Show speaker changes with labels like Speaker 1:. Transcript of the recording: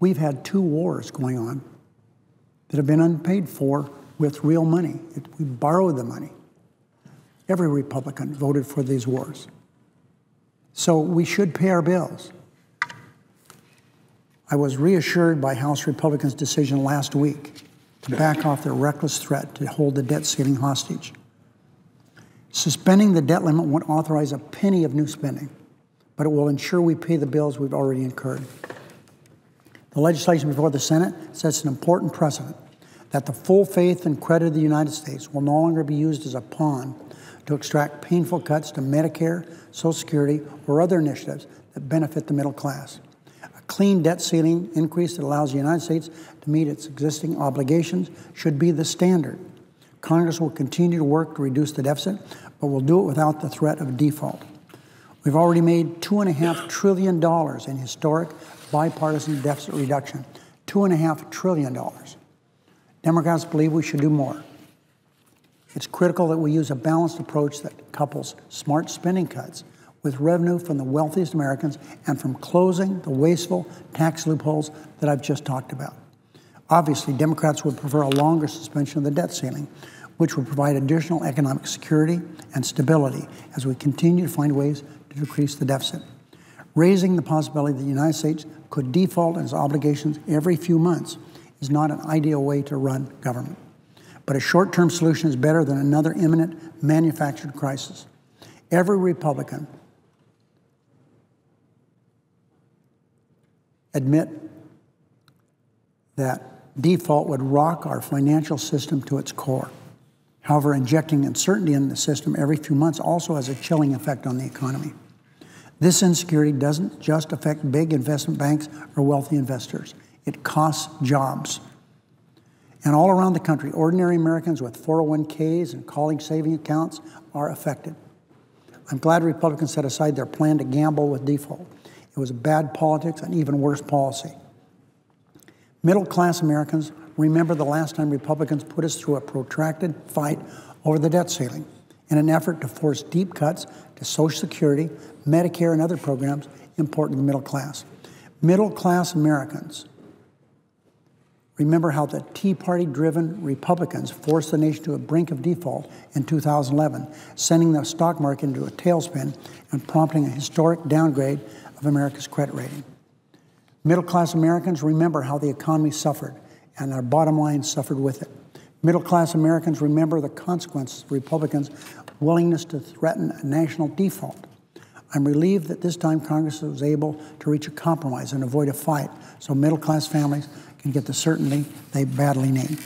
Speaker 1: We've had 2 wars going on that have been unpaid for with real money. We borrowed the money. Every Republican voted for these wars. So we should pay our bills. I was reassured by House Republicans' decision last week to back off their reckless threat to hold the debt ceiling hostage. Suspending the debt limit won't authorize a penny of new spending, but it will ensure we pay the bills we've already incurred. The legislation before the Senate sets an important precedent that the full faith and credit of the United States will no longer be used as a pawn to extract painful cuts to Medicare, Social Security, or other initiatives that benefit the middle class. A clean debt ceiling increase that allows the United States to meet its existing obligations should be the standard. Congress will continue to work to reduce the deficit, but will do it without the threat of default. We've already made $2.5 trillion in historic bipartisan deficit reduction. $2.5 trillion. Democrats believe we should do more. It's critical that we use a balanced approach that couples smart spending cuts with revenue from the wealthiest Americans and from closing the wasteful tax loopholes that I've just talked about. Obviously, Democrats would prefer a longer suspension of the debt ceiling, which would provide additional economic security and stability as we continue to find ways to decrease the deficit. Raising the possibility that the United States could default on its obligations every few months is not an ideal way to run government. But a short-term solution is better than another imminent manufactured crisis. Every Republican admit that default would rock our financial system to its core. However, injecting uncertainty in the system every few months also has a chilling effect on the economy. This insecurity doesn't just affect big investment banks or wealthy investors. It costs jobs. And all around the country, ordinary Americans with 401ks and college saving accounts are affected. I'm glad Republicans set aside their plan to gamble with default. It was bad politics and even worse policy. Middle-class Americans remember the last time Republicans put us through a protracted fight over the debt ceiling in an effort to force deep cuts to Social Security, Medicare, and other programs important to the middle class. Middle-class Americans remember how the Tea Party-driven Republicans forced the nation to a brink of default in 2011, sending the stock market into a tailspin and prompting a historic downgrade of America's credit rating. Middle-class Americans remember how the economy suffered and our bottom line suffered with it. Middle-class Americans remember the consequences of Republicans' willingness to threaten a national default. I'm relieved that this time Congress was able to reach a compromise and avoid a fight so middle-class families can get the certainty they badly need.